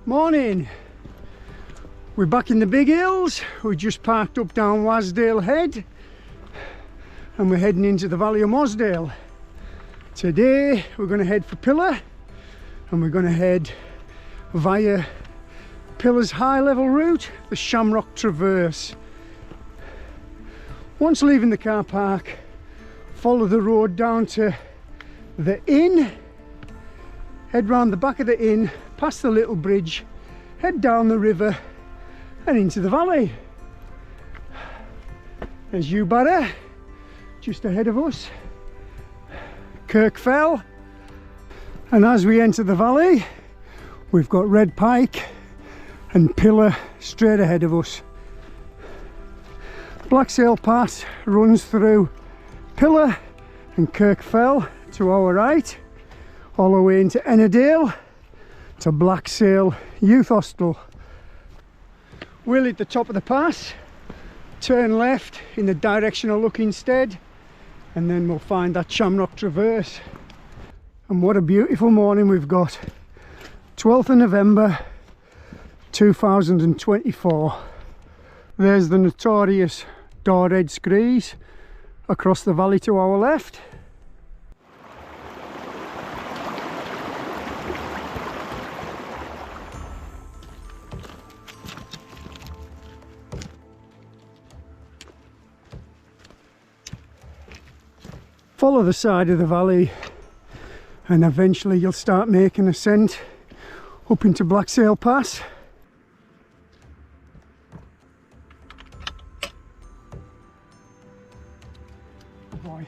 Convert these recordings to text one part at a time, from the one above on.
Morning. We're back in the big hills. We just parked up down Wasdale Head and we're heading into the valley of Mosedale. Today we're going to head for Pillar and we're going to head via Pillar's high level route, the SHAMROCK Traverse. Once leaving the car park, follow the road down to the inn, head round the back of the inn, past the little bridge, head down the river and into the valley. There's Barra, just ahead of us, Scoat Fell, and as we enter the valley we've got Red Pike and Pillar straight ahead of us. Blacksail Pass runs through Pillar and Scoat Fell to our right, all the way into Ennerdale to Blacksail Youth Hostel. We'll hit the top of the pass, turn left in the direction of look instead, and then we'll find that SHAMROCK Traverse. And what a beautiful morning we've got. 12th of November 2024. There's the notorious Dorhead Screes across the valley to our left. Follow the side of the valley and eventually you'll start making ascent up into Blacksail Pass. Oh boy.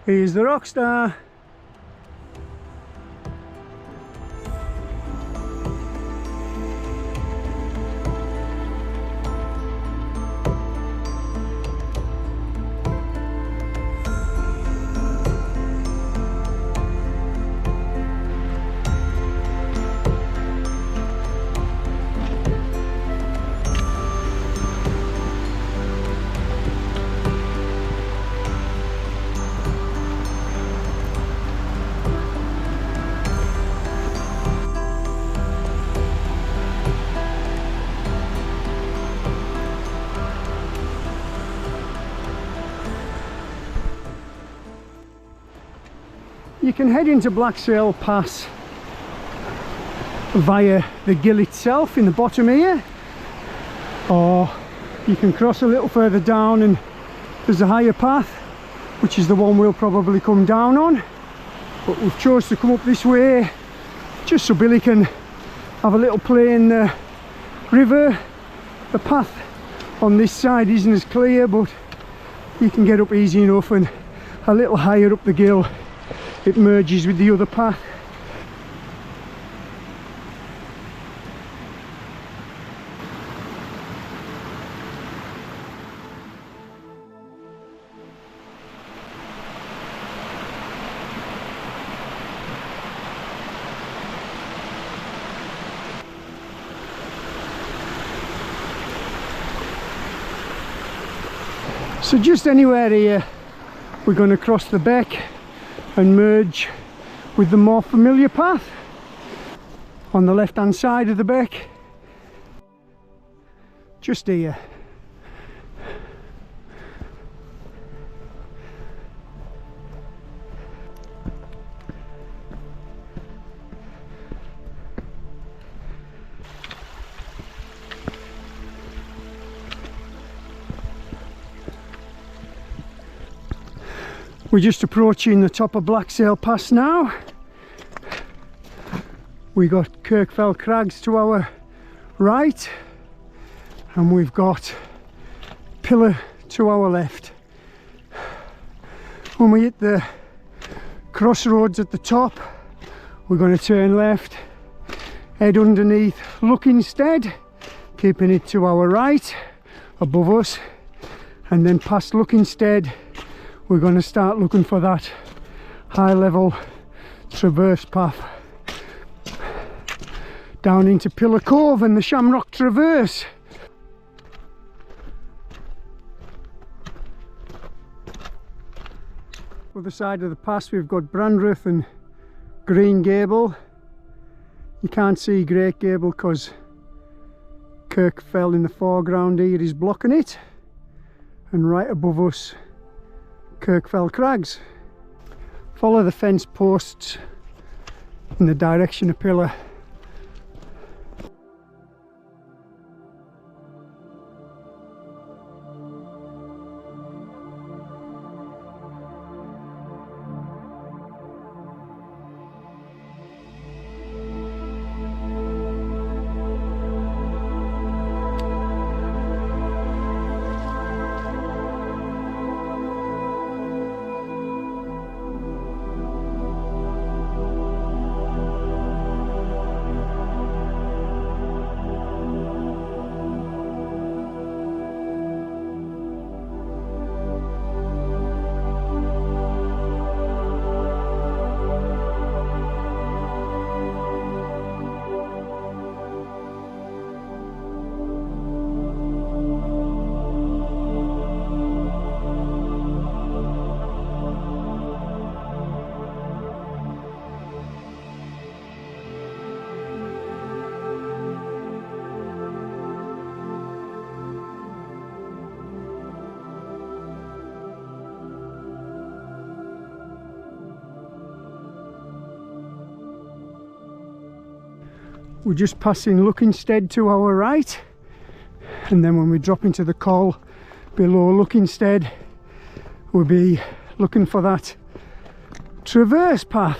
Here's the Rockstar. You can head into Blacksail Pass via the gill itself in the bottom here, or you can cross a little further down and there's a higher path, which is the one we'll probably come down on, but we've chose to come up this way just so Billy can have a little play in the river. The path on this side isn't as clear, but you can get up easy enough, and a little higher up the gill it merges with the other path. So just anywhere here we're going to cross the beck and merge with the more familiar path on the left hand side of the beck, just here. We're just approaching the top of Blacksail Pass now. We got Scoat Fell Crags to our right and we've got Pillar to our left. When we hit the crossroads at the top, we're going to turn left, head underneath Look instead, keeping it to our right above us, and then past Look instead we're going to start looking for that high level traverse path down into Pillar Cove and the SHAMROCK Traverse. Other side of the pass we've got Brandreth and Green Gable. You can't see Great Gable because Scoat Fell in the foreground here is blocking it, and right above us Scoat Fell Crags. Follow the fence posts in the direction of Pillar. We're just passing Lookingstead to our right, and then when we drop into the col below Lookingstead, we'll be looking for that traverse path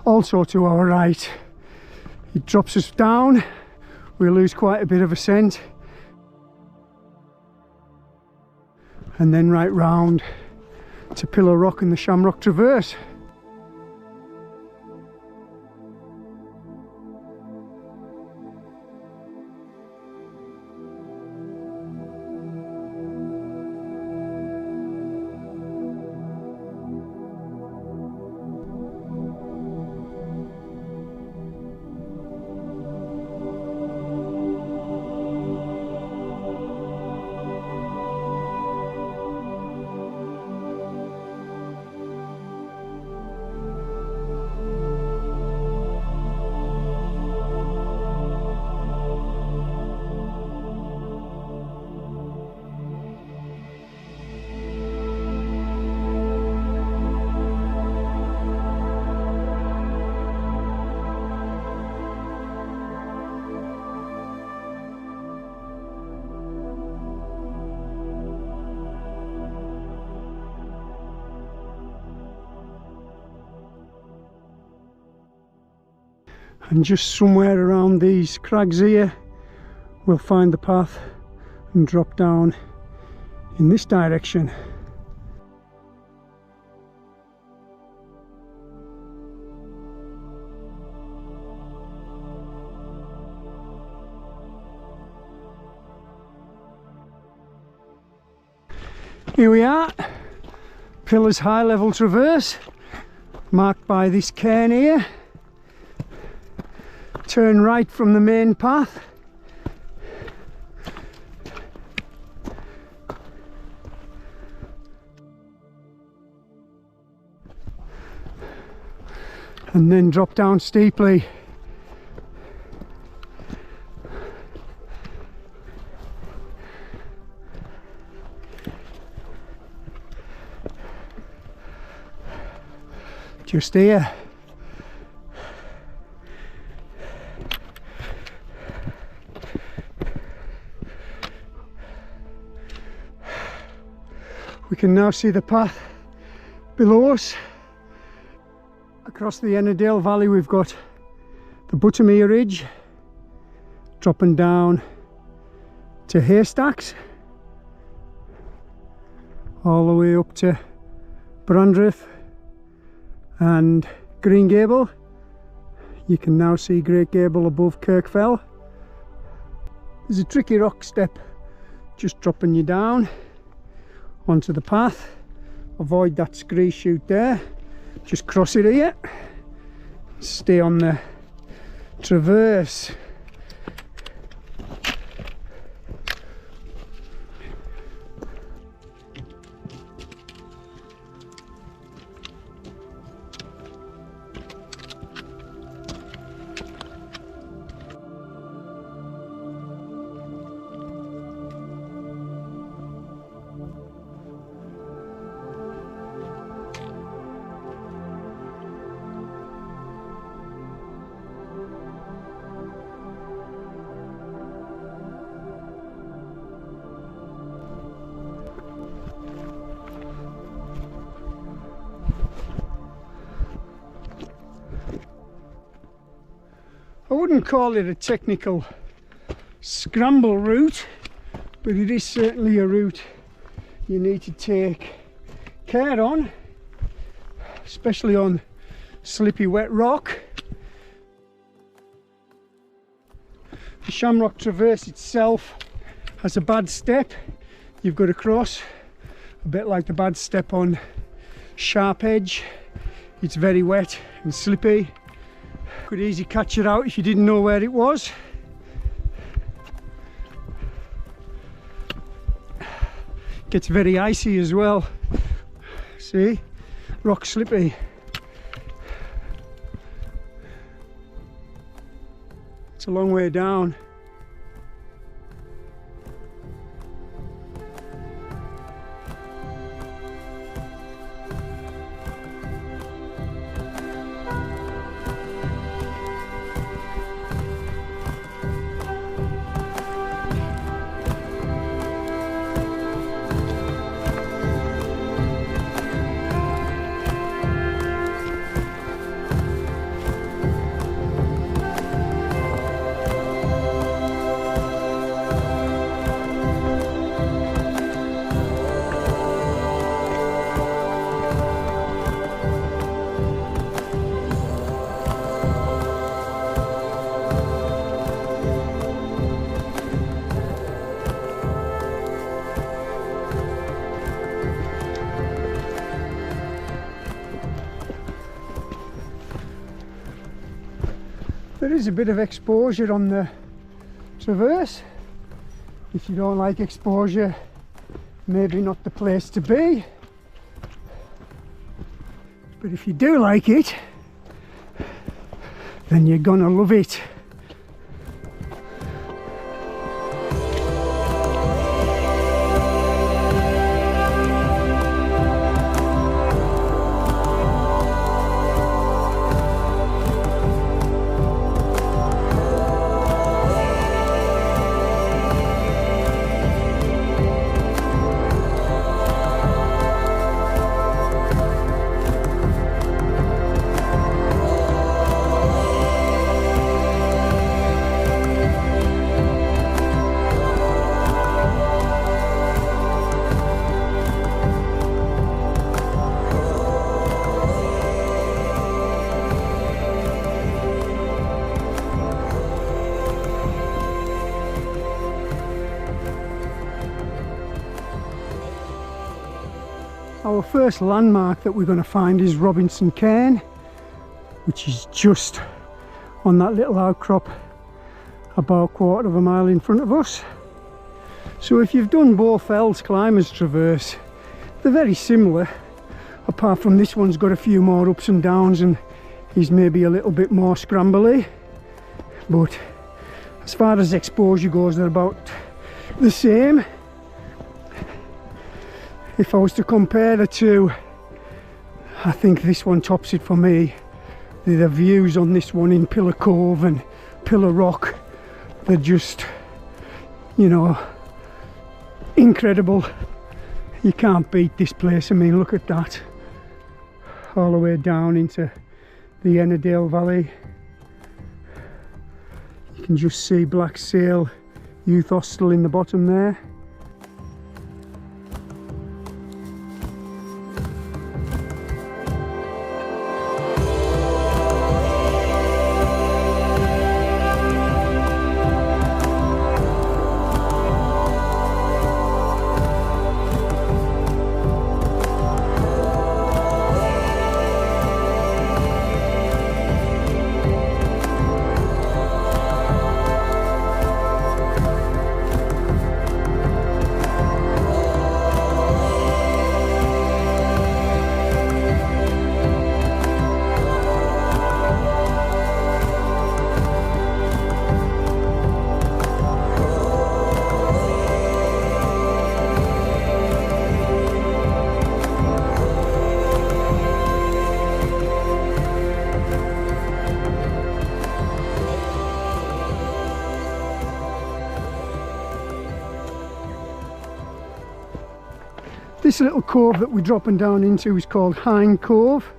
also to our right. It drops us down, we lose quite a bit of ascent, and then right round to Pillar Rock and the SHAMROCK traverse. And just somewhere around these crags here we'll find the path and drop down in this direction. Here we are, Pillar's high level traverse, marked by this cairn here. Turn right from the main path. And then drop down steeply. Just here. We can now see the path below us. Across the Ennerdale Valley we've got the Buttermere Ridge dropping down to Haystacks, all the way up to Brandreth and Green Gable. You can now see Great Gable above Scoat Fell. There's a tricky rock step just dropping you down onto the path. Avoid that scree shoot there, just cross it here, stay on the traverse. I wouldn't call it a technical scramble route, but it is certainly a route you need to take care on, especially on slippy wet rock. The Shamrock Traverse itself has a bad step you've got to cross, a bit like the bad step on Sharp Edge. It's very wet and slippy. Could easily catch it out if you didn't know where it was. Gets very icy as well. See, rock slippy. It's a long way down. There is a bit of exposure on the traverse. If you don't like exposure, maybe not the place to be. But if you do like it, then you're gonna love it. Our first landmark that we're going to find is Robinson Cairn, which is just on that little outcrop about a quarter of a mile in front of us. So if you've done both Fells Climbers Traverse, they're very similar, apart from this one's got a few more ups and downs and is maybe a little bit more scrambly. But as far as exposure goes, they're about the same. If I was to compare the two, I think this one tops it for me. The views on this one in Pillar Cove and Pillar Rock, they're just, you know, incredible. You can't beat this place. I mean, look at that, all the way down into the Ennerdale Valley. You can just see Black Sail Youth Hostel in the bottom there. This little cove that we're dropping down into is called Hind Cove,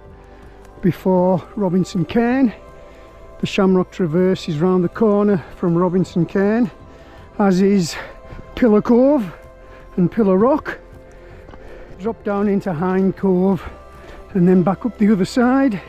before Robinson Cairn. The Shamrock Traverse is round the corner from Robinson Cairn, as is Pillar Cove and Pillar Rock. Drop down into Hind Cove and then back up the other side.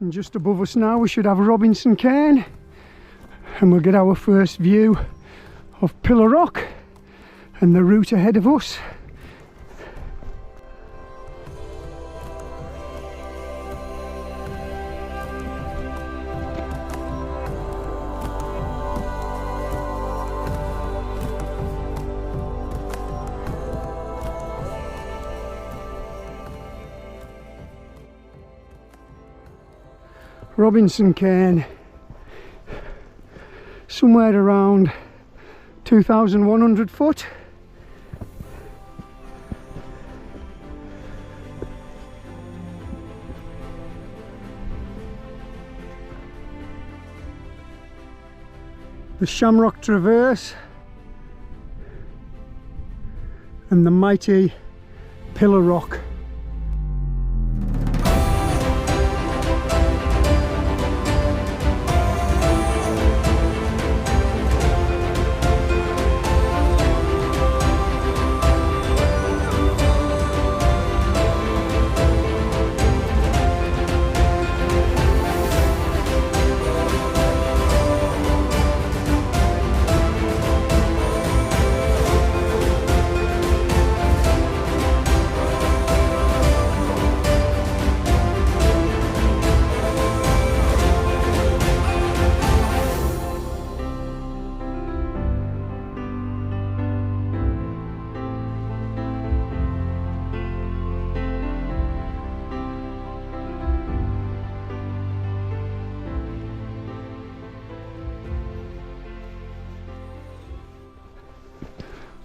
And just above us now we should have Robinson Cairn, and we'll get our first view of Pillar Rock and the route ahead of us. Robinson Cairn, somewhere around 2,100 foot. The Shamrock Traverse and the mighty Pillar Rock.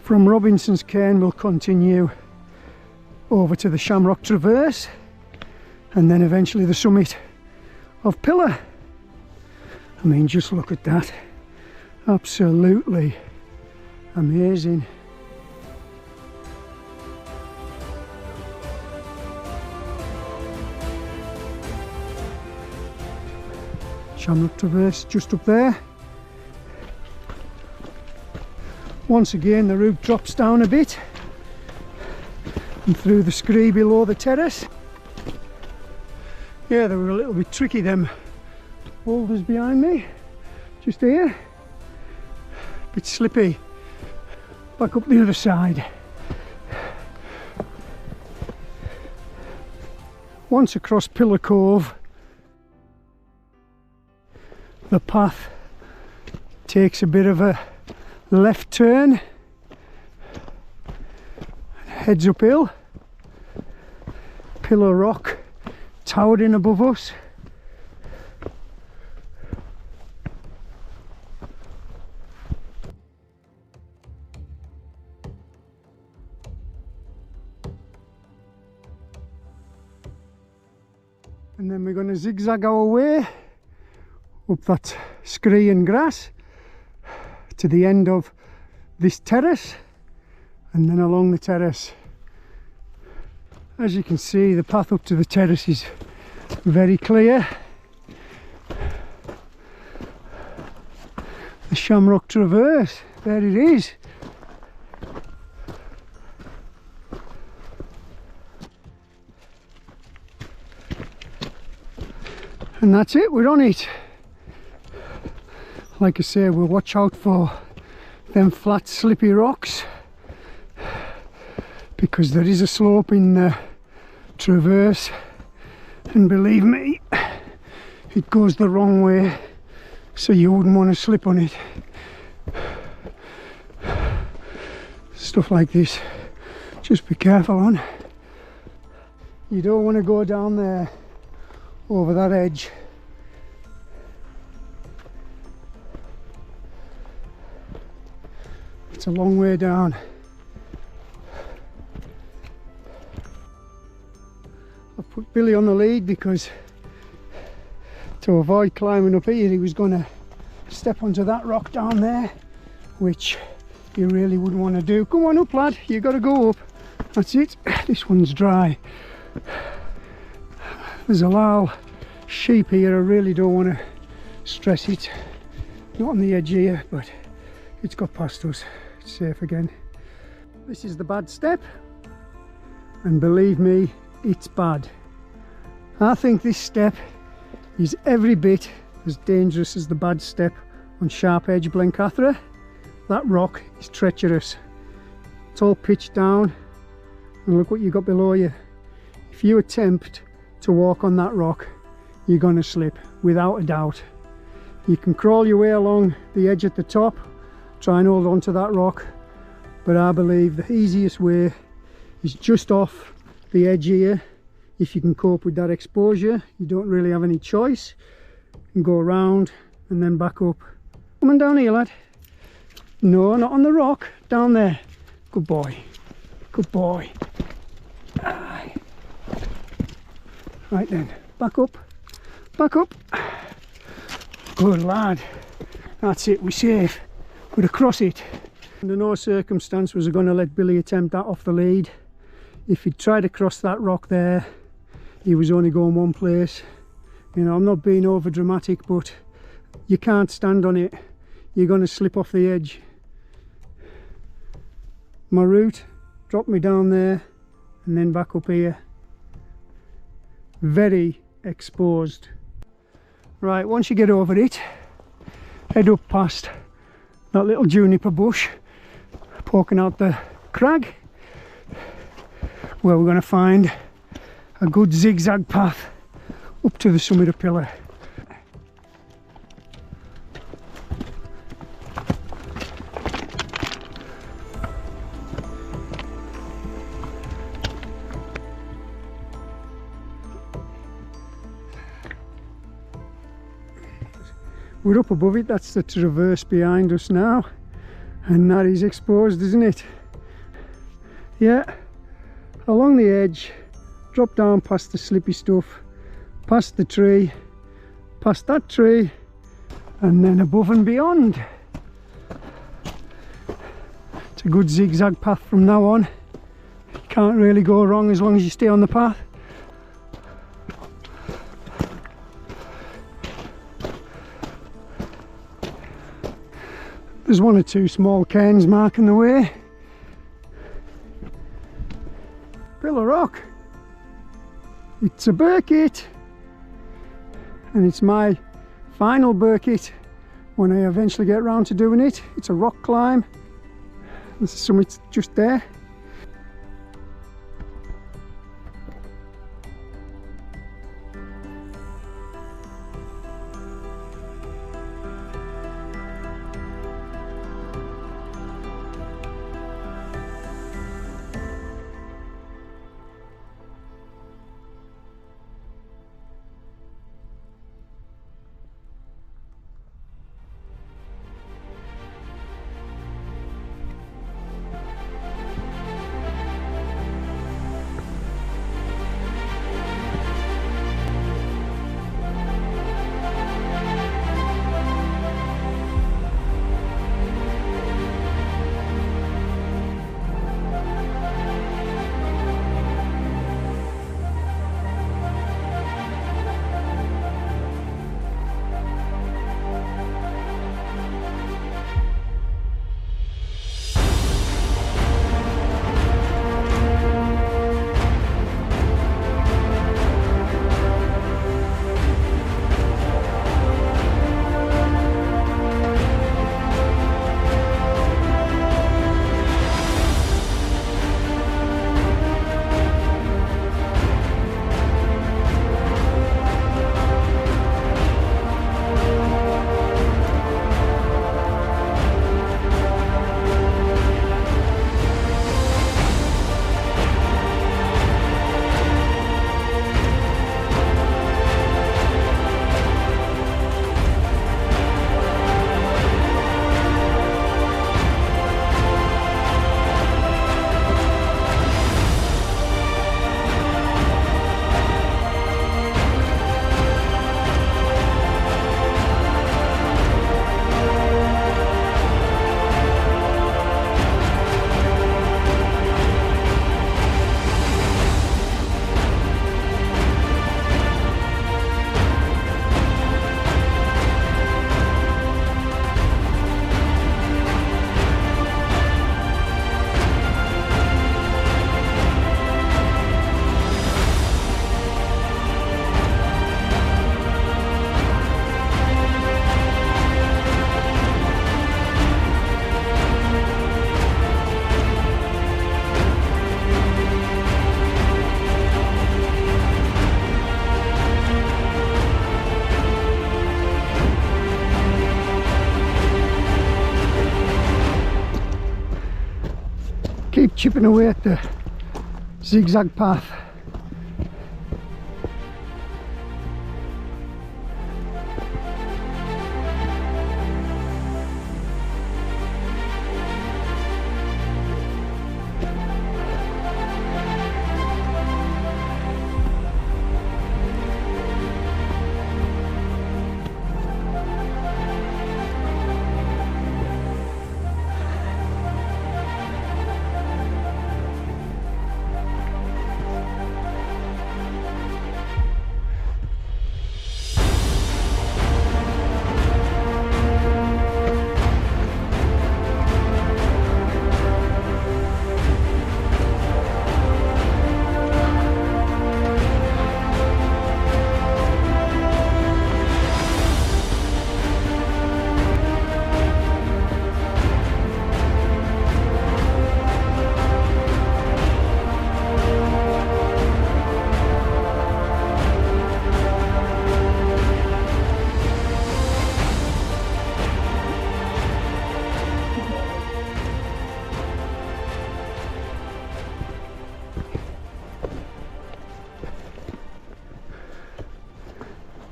From Robinson's Cairn we'll continue over to the Shamrock Traverse and then eventually the summit of Pillar. I mean, just look at that, absolutely amazing. Shamrock Traverse just up there. Once again the route drops down a bit and through the scree below the terrace. Yeah, they were a little bit tricky, them boulders behind me, just here. Bit slippy. Back up the other side. Once across Pillar Cove, the path takes a bit of a left turn, heads uphill. Pillar Rock towering above us. And then we're going to zigzag our way up that scree and grass to the end of this terrace, and then along the terrace. As you can see, the path up to the terrace is very clear. The Shamrock Traverse, there it is. And that's it, we're on it. Like I say, we'll watch out for them flat slippy rocks because there is a slope in the traverse, and believe me, it goes the wrong way, so you wouldn't want to slip on it. Stuff like this, just be careful on. You don't want to go down there over that edge. It's a long way down. I've put Billy on the lead because to avoid climbing up here he was going to step onto that rock down there, which you really wouldn't want to do. Come on up, lad, you got to go up. That's it. This one's dry. There's a lot of sheep here. I really don't want to stress it. Not on the edge here, but it's got past us. It's safe again. This is the bad step, and believe me, it's bad. I think this step is every bit as dangerous as the bad step on Sharp Edge Blencathra. That rock is treacherous. It's all pitched down, and look what you got below you. If you attempt to walk on that rock, you're going to slip, without a doubt. You can crawl your way along the edge at the top, try and hold on to that rock, but I believe the easiest way is just off the edge here. If you can cope with that exposure, you don't really have any choice, and go around and then back up. Come on down here, lad. No, not on the rock, down there. Good boy, good boy. Aye. Right then, back up, back up. Good lad. That's it, we're safe. We're across it. Under no circumstance was I going to let Billy attempt that off the lead. If he'd tried to cross that rock there, he was only going one place. You know, I'm not being over dramatic, but you can't stand on it. You're going to slip off the edge. My route dropped me down there and then back up here. Very exposed. Right, once you get over it, head up past that little juniper bush poking out the crag, where we're going to find a good zigzag path up to the summit of Pillar. We're up above it, that's the traverse behind us now, and that is exposed, isn't it? Yeah, along the edge, drop down past the slippy stuff, past the tree, past that tree, and then above and beyond. It's a good zigzag path from now on. You can't really go wrong as long as you stay on the path. There's one or two small cairns marking the way. Pillar Rock. It's a Burkitt, and it's my final Burkitt when I eventually get round to doing it. It's a rock climb. The summit's just there. chipping away at the zigzag path.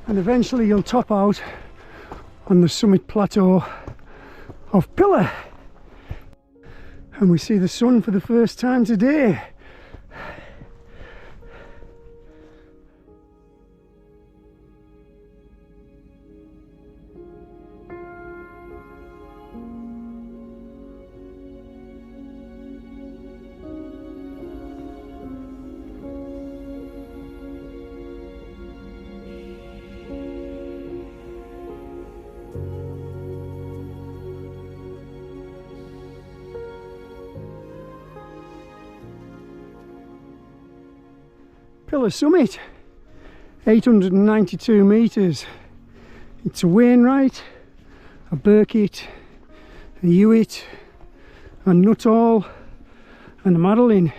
And eventually you'll top out on the summit plateau of Pillar, and we see the sun for the first time today. Pillar summit, 892 metres. It's a Wainwright, a Burkitt, a Hewitt, a Nuttall and a Madeline.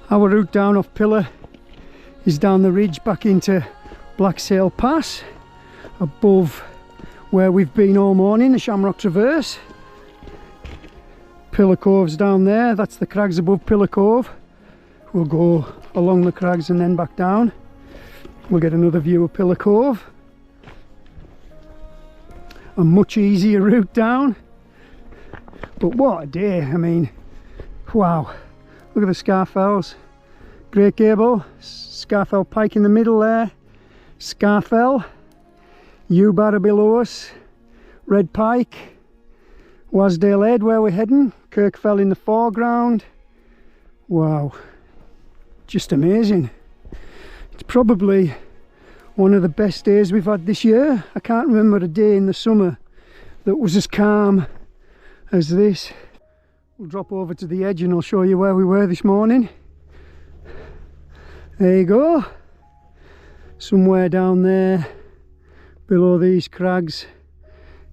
Our route down off Pillar is down the ridge back into Blacksail Pass, above where we've been all morning, the Shamrock Traverse. Pillar Cove's down there, that's the crags above Pillar Cove. We'll go along the crags and then back down. We'll get another view of Pillar Cove. A much easier route down. But what a day, I mean, wow. Look at the Scoat Fells. Great Gable, Scoat Fell Pike in the middle there, Scoat Fell, U-Barra below us, Red Pike, Wasdale Head where we're heading, Kirk Fell in the foreground. Wow, just amazing. It's probably one of the best days we've had this year. I can't remember a day in the summer that was as calm as this. We'll drop over to the edge and I'll show you where we were this morning. There you go. Somewhere down there below these crags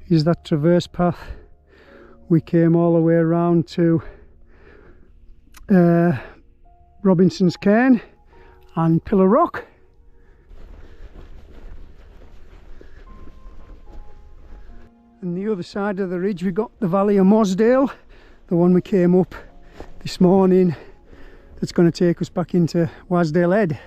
is that traverse path. We came all the way around to Robinson's Cairn and Pillar Rock. And the other side of the ridge we got the valley of Mosedale, the one we came up this morning, that's going to take us back into Wasdale Head.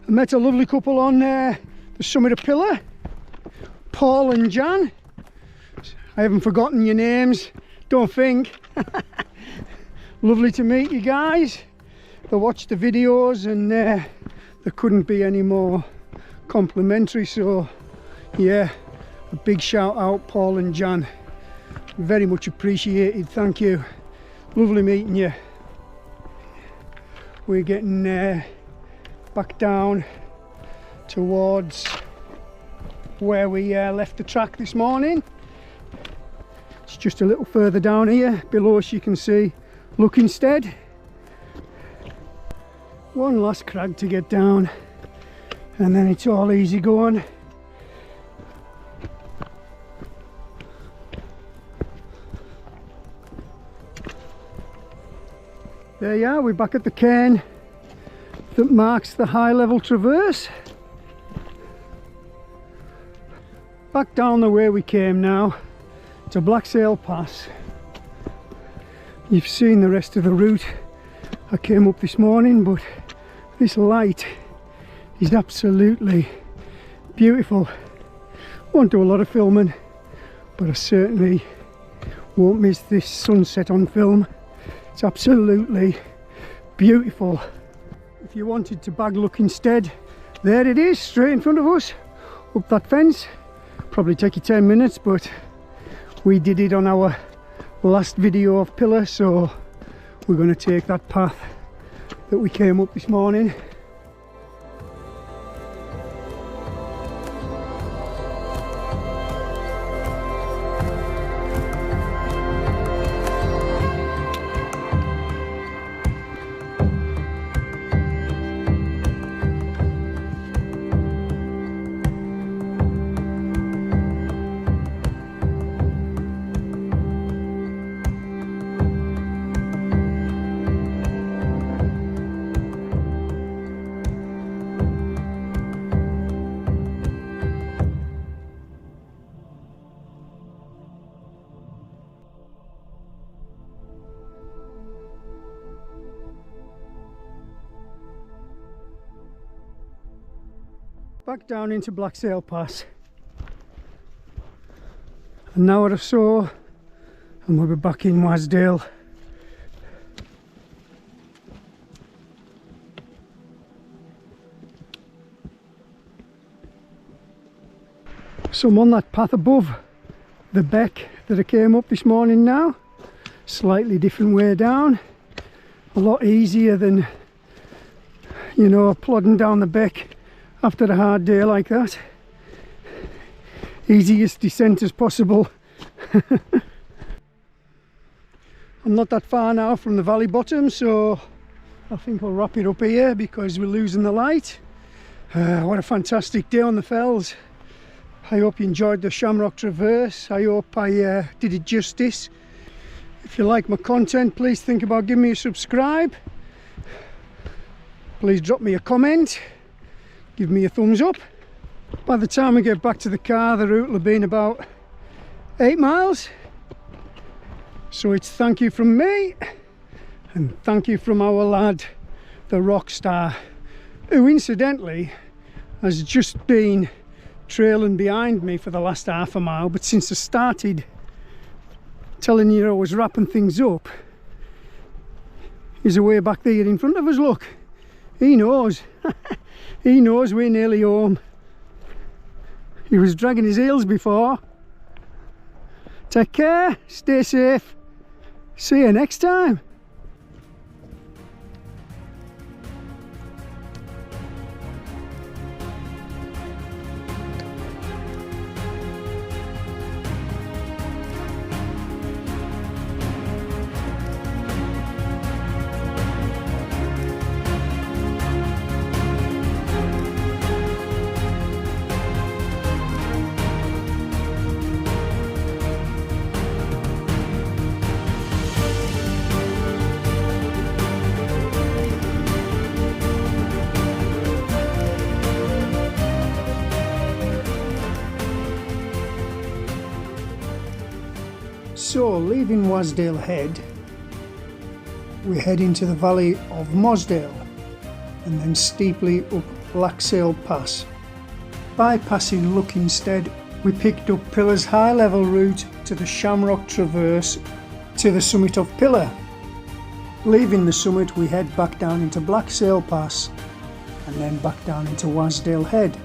I met a lovely couple on the summit of Pillar, Paul and Jan. I haven't forgotten your names, don't think. Lovely to meet you guys. They watched the videos and there couldn't be any more complimentary, so yeah, a big shout out Paul and Jan, very much appreciated, thank you. Lovely meeting you. We're getting back down towards where we left the track this morning. It's just a little further down here. Below us you can see Instead. One last crag to get down and then it's all easy going. There you are, we're back at the cairn that marks the high level traverse. Back down the way we came now to Wasdale Pass. You've seen the rest of the route I came up this morning, but this light is absolutely beautiful. Won't do a lot of filming, but I certainly won't miss this sunset on film. It's absolutely beautiful. If you wanted to bag Instead, there it is, straight in front of us, up that fence. Probably take you 10 minutes, but we did it on our last video of Pillar, so we're going to take that path that we came up this morning. Back down into Wasdale Pass. An hour or so and we'll be back in Wasdale. So I'm on that path above the beck that I came up this morning now. Slightly different way down. A lot easier than, you know, plodding down the beck after a hard day like that. Easiest descent as possible. I'm not that far now from the valley bottom, so I think I'll wrap it up here because we're losing the light. What a fantastic day on the fells. I hope you enjoyed the Shamrock Traverse. I hope I did it justice. If you like my content, please think about giving me a subscribe. Please drop me a comment. Give me a thumbs up. By the time we get back to the car, the route will have been about 8 miles. So it's thank you from me and thank you from our lad, the Rockstar, who incidentally has just been trailing behind me for the last half a mile, but since I started telling you I was wrapping things up, he's away back there in front of us, look. He knows. He knows we're nearly home. He was dragging his heels before. Take care, stay safe. See you next time. So, leaving Wasdale Head, we head into the valley of Mosedale and then steeply up Blacksail Pass. Bypassing Look instead, we picked up Pillar's high level route to the Shamrock Traverse to the summit of Pillar. Leaving the summit, we head back down into Blacksail Pass and then back down into Wasdale Head.